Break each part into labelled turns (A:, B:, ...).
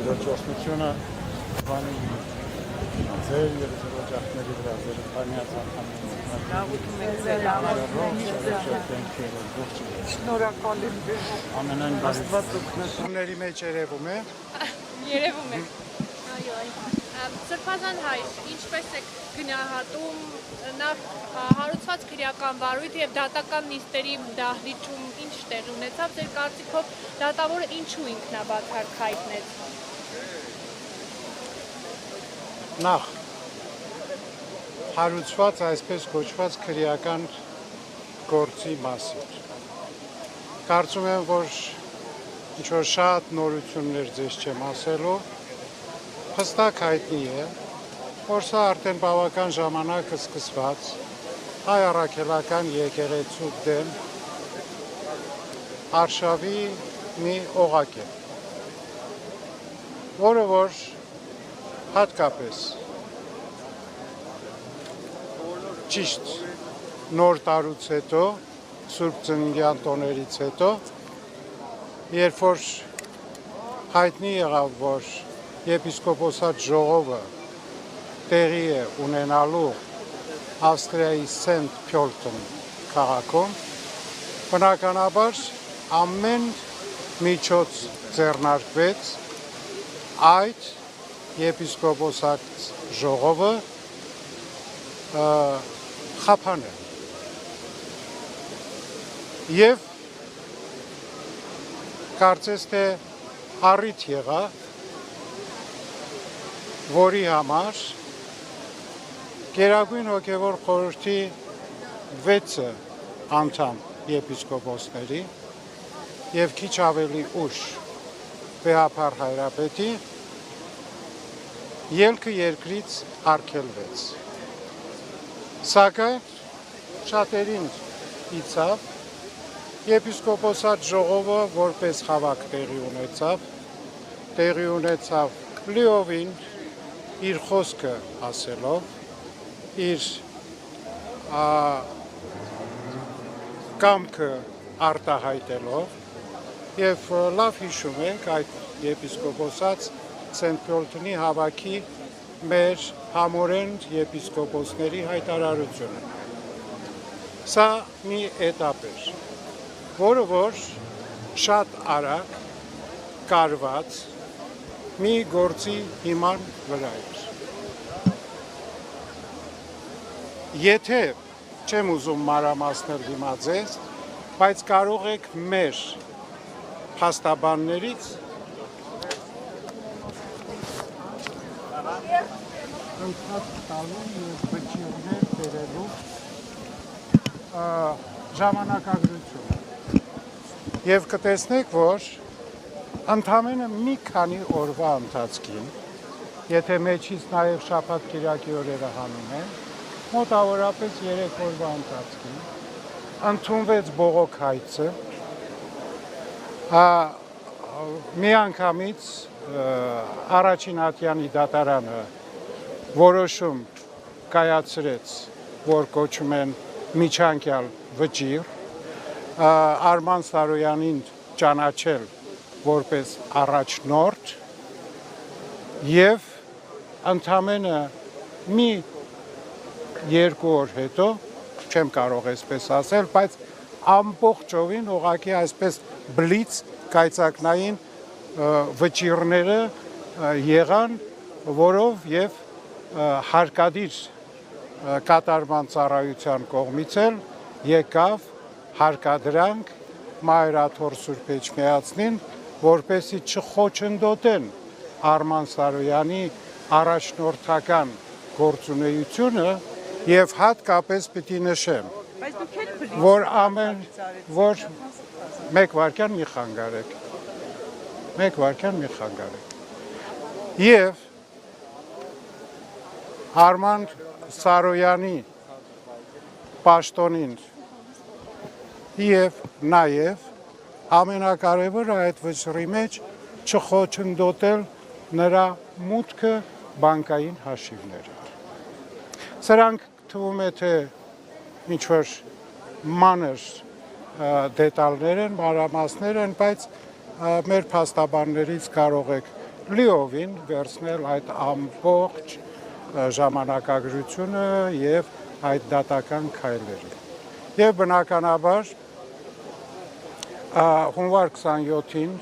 A: Իրոճոսնությունը բանի ձեր և ձեր օջախների վրա, ձեր ընտանյաց
B: Շնորհակալ եմ
A: ամենայն
B: Աստված օգնությունների մեջ երևում է։
C: Երևում է։ Սրբազան հայր, ինչպես եք գնահատում նախ հարուցված քրեական վարույթ և դատական նիստերի դահլիճում ինչ տեղ ունեցավ, ձեր կարծիքով դատավորը ինչու ինքնաբացարկ հայտնեց։
B: Նախ հարուցված այսպես կոչված քրեական գործի մասին։ Կարծում եմ, որ ինչ-որ շատ նորություններ ձեզ չեմ ասելու, հստակ հայտնի է, որ սա արդեն բավական ժամանակ սկսված հայ առաքելական եկեղեցու դեմ արշավի մի օղակ է, որը որ հատկապես ճիշտ նոր տարուց հետո, Սուրբ Ծննդյան տոներից հետո, երբ որ հայտնի եղավ, որ եպիսկոպոսատ ժողովը տեղի է ունենալու Ավստրիայի Սենտ Փյոլտեն քաղաքում, բնականաբար ամեն միջոց ձեռնարկվեց այդ եպիսկոպոսատ ժողովը խափանել։ Եվ կարծես թե առիթ եղավ, որի համար Գերագույն հոգևոր խորհրդի 6 անդամ եպիսկոպոսների և քիչ ավելի ուշ վեհափառ հայրապետի ելքը երկրից արգելվեց։ Սակայն շատերին իցավ, եպիսկոպոսատ ժողովը որպես խավակ տեղի ունեցավ լիովին իր խոսքը ասելով, իր կամքը արտահայտելով և լավ հիշում ենք այդ եպիսկոպոսած Սենտ Փյոլտենի հավաքի մեր համորեն եպիսկոպոսների հայտարարությունը։ Սա մի էտապ էր, որը որ շատ արագ կարված մի գործի հիման վրա էր։ Եթե չեմ ուզում մանրամասնել հիմա ձեզ, բայց կարող եք մեր փաստաբաններից ընթացք տալու և վճիռներ բերելու ժամանակագրությունը։ Եվ կտեսնեք, որ ընդամենը մի քանի օրվա ընթացքին, եթե մեջից նաև շաբաթ կիրակի օրերը հանում են, մոտավորապես 3 օրվա ընթացքին ընդունվեց բողոք հայցը, միանգամից առաջին ատյանի դատարանը որոշում կայացրեց, որ կոչում են միջանկյալ վճիռ, Արման Սարոյանին ճանաչել որպես առաջնորդ և ընդամենը մի 2 օր հետո, չեմ կարող այսպես ասել, բայց ամբողջովին ուղղակի այսպես բլից կայծակնային վճիռները եղան, որով և հարկադիր կատարման ծառայության կողմից էլ եկավ հարկադրանք Մայրաթոր Սուրբ Էջմիածնին, որպեսզի չխոչընդոտեն Արման Սարոյանի առաջնորդական գործունեությունը և հատկապես պիտի նշեմ, որ մեկ վայրկյան մի խանգարեք, և Արման Սարոյանի պաշտոնին և նաև ամենակարևորը այդ վճռի մեջ չխոչընդոտել նրա մուտքը բանկային հաշիվները։ Սրանք թվում է, թե ինչ-որ մանր դետալներ են, մանրամասներ են, բայց մեր փաստաբաններից կարող եք լիովին վերցնել այդ ամբողջ ժամանակագրությունը եւ այդ դատական քայլերը։ Եվ բնականաբար հունվար 27-ին,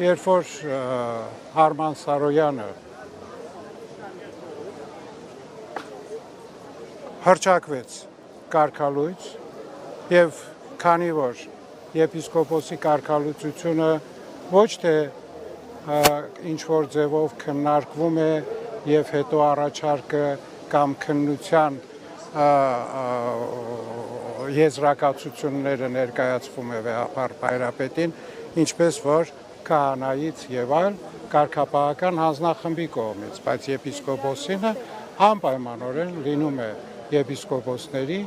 B: երբ որ Արման Սարոյանը հռչակվեց կարգալույց եւ քանի որ եպիսկոպոսի կարգալույցությունը ոչ թե ինչ որ ձևով քննարկվում է եւ հետո առաջարկը կամ քննության եզրակացությունները ներկայացվում է վեհապար Բայրապետին, ինչպես որ քահանայից եւ այլ կարգապահական հանձնախմբի կողմից, բայց եպիսկոպոսինը անպայմանորեն լինում է եպիսկոպոսների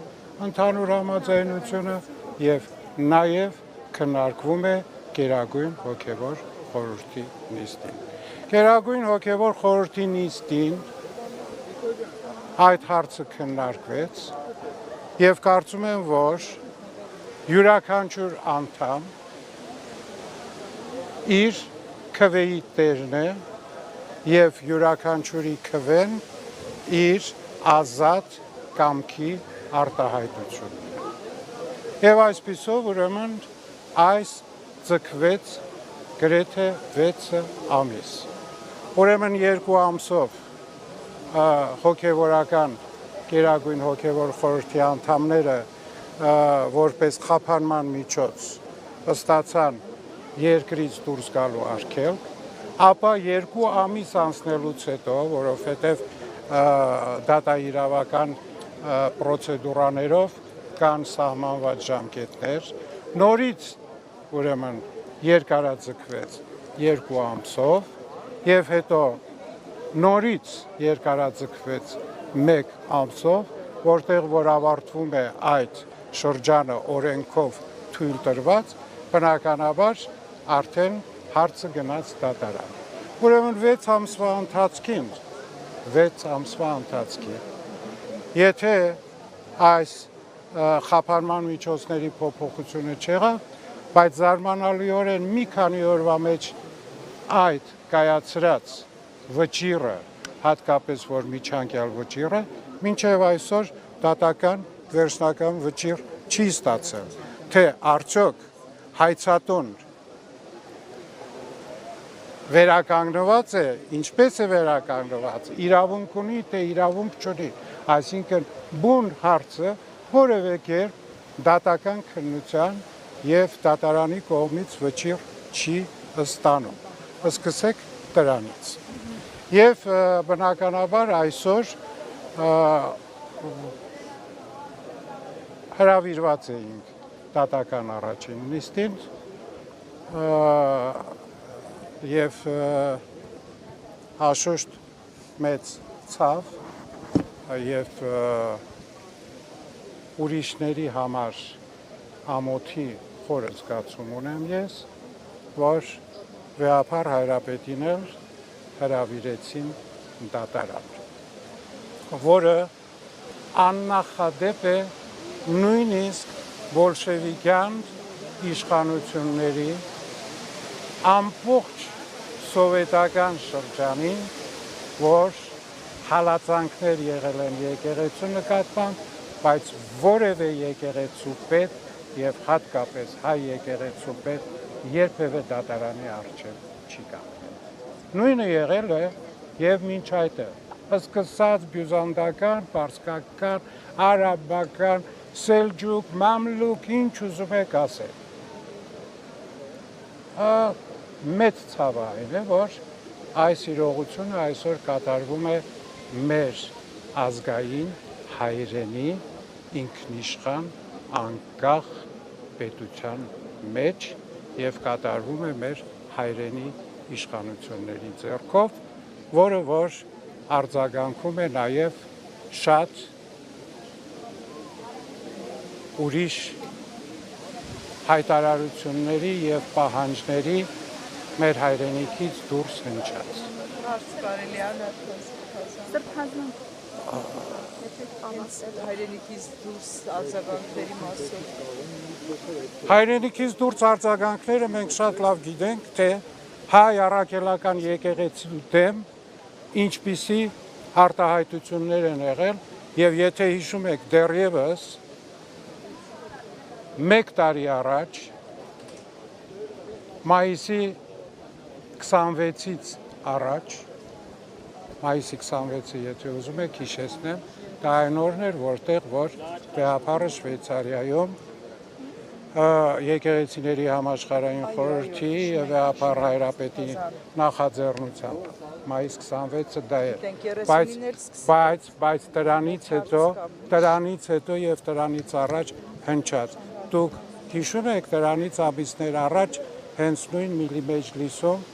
B: ընդհանուր համաձայնությունը եւ նաեւ քննարկվում է Գերագույն հոգևոր խորհրդի նիստին։ Գերագույն հոգևոր խորհրդի նիստին այդ հարցը քննարկվեց եւ կարծում եմ, որ յուրաքանչյուր անդամ իր քվեի տերն է եւ յուրաքանչյուրի քվեն իր ազատ կամքի արտահայտությունն է։ Եվ այսպիսով ուրեմն այս ձգվեց գրեթե 6 ամիս։ Ուրեմն 2 ամսով հոգևորական Գերագույն հոգևոր խորհրդի անդամները որպես խափանման միջոց ստացան երկրից դուրս գալու արգելք, ապա 2 ամիս անցնելուց հետո, որովհետև դատաիրավական պրոցեդուրաներով կան սահմանված ժամկետներ, նորից ուրեմն երկարաձգվեց 2 ամսով եւ հետո նորից երկարաձգվեց 1 ամսով, որտեղ որ ավարտվում է այդ շրջանը օրենքով թույլ տրված, բնականաբար արդեն հարցը գնաց դատարան։ Ուրեմն 6 ամսվա ընթացքին, եթե այս խափանման միջոցների փոփոխությունը չեղավ, բայց զարմանալիորեն մի քանի օրվա մեջ այդ կայացրած վճիռը, հատկապես որ միջանկյալ վճիռը, մինչև այսօր դատական վերջնական վճիռ չի ստացել, թե արդյոք հայցատուն վերականգնված է, ինչպես է վերականգնված, իրավունք ունի, թե իրավունք չունի, այսինքն բուն հարցը որևէ կերպ դատական քննության եւ դատարանի կողմից վճիռ չի ստանում։ Սկսեք դրանից։ Եվ բնականաբար այսօր հրավիրված էինք դատական առաջին նիստին եւ հաշոշտ մեծ ցավ եւ ուրիշների համար ամոթի խոր զգացում ունեմ ես, որ վեհապար Հայրապետին էլ հրավիրեցին դատարան, որը աննախադեպ է նույնիսկ բոլշևիկյան իշխանությունների ամբողջ սովետական շրջանին, որ հալածանքներ եղել են եկեղեցու նկատմամբ, բայց որևէ եկեղեցու պետ եւ հատկապես հայ եկեղեցու պետ երբևէ դատարանի առջև չի կանգնել։ Նույնը եղել է եւ մինչ այդը, սկսած բյուզանդական, պարսկական, արաբական, սելջուկ, մամլուկ, ինչ ուզում եք ասել։ Մեծ ցավը այն է, որ այս իրողությունը այսօր կատարվում է մեր ազգային հայրենի ինքնիշխան անկախ պետության մեջ եւ կատարվում է մեր հայրենի իշխանությունների ձեռքով, որը որ արձագանքում է նաեւ շատ ուրիշ հայտարարությունների եւ պահանջների մեր հայրենիքից դուրս հնչած։
D: Հարց կարելի է Սրբազան հայրենիքից դուրս արձագանքների մասով
B: Հայրենիքից դուրս արձագանքները մենք շատ լավ գիտենք, թե հայ առաքելական եկեղեցու դեմ ինչպիսի արտահայտություններ են եղել եւ եթե հիշում եք դեռևս 1 տարի առաջ մայիսի 26-ից առաջ մայիսի 26-ը եթե ուզում եք հիշեցնեմ դա այն օրն էր որտեղ որ Բեհապարը Շվեյցարիայում եկեղեցիների համաշխարհային խորհրդի եւ Բեհապար հայրապետի նախաձեռնությամբ մայիս 26-ը դա էր բայց դրանից հետո եւ դրանից առաջ հնչած դուք հիշում եք դրանից ամիսներ առաջ հենց նույն Միլիմեջլիսում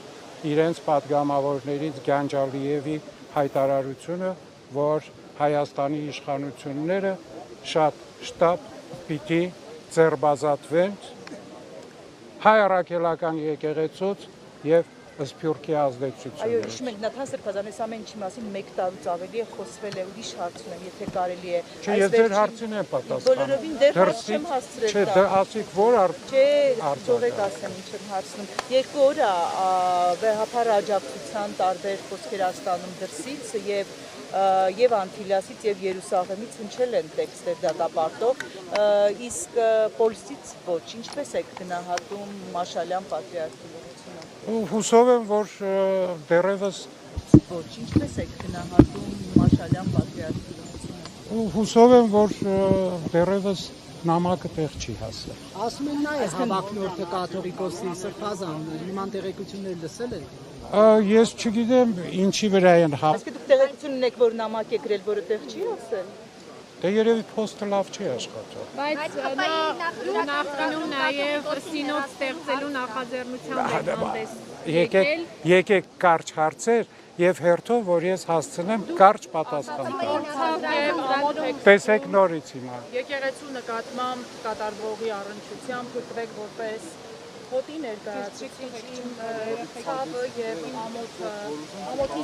B: իրենց պատգամավորներից Գանջալիևի հայտարարությունը, որ Հայաստանի իշխանությունները շատ շտապ պիտի ձերբազատվեն հայ առաքելական եկեղեցուց եւ Սփյուռքի ազդեցությունից։
D: Այո, հիշում եք Նաթան Սրբազան, այս ամեն ինչի մասին 1 տարուց ավելի է խոսվել է, ուրիշ հարց ունեմ, եթե կարելի է։
B: Չէ, ես ձեր հարցին եմ պատասխանում։
D: Բոլորովին դեռ հարց չեմ հասցրել։
B: Չէ, դե ասիկ որ
D: Չէ, թողեք ասեմ ինչ եմ հարցնում։ 2 օր է Բեհապար աջակցության տարբեր խոսքեր ստանում դրսից եւ Անտիլիասից եւ Երուսաղեմից հնչել են տեքստեր դատապարտող, իսկ Պոլսից ոչ, ինչպես եք գնահատում Մաշալյան պատրիարքի լրությունը։
B: Հուսով եմ, որ դեռևս
D: Ոչ, ինչպես եք գնահատում Մաշալյան պատրիարքի լրությունը։
B: Հուսով եմ, որ դեռևս նամակը տեղ չի հասել։
E: Ասում են նա է հավակնորդը կաթողիկոսի Սրբազան, նման տեղեկություններ լսել եք։
B: Ես չգիտեմ ինչի վրա են
D: Այսինքն դուք տեղեկություն ունեք, որ նամակ է գրել, որը տեղ չի ասել։
B: Դե երևի փոստը լավ չի աշխատում։
C: Բայց նա նախկինում նաև սինոդ ստեղծելու նախաձեռնությամբ էր հանդես
B: Եկեք կարճ հարցեր եւ հերթով որ ես հասցնեմ կարճ պատասխան տալ։ Տեսեք նորից հիմա։
F: Եկեղեցու նկատմամբ կատարվողի առնչությամբ գտնվեք որպես հոտի ներկայացուցիչ իմ ցավը եւ ամոթի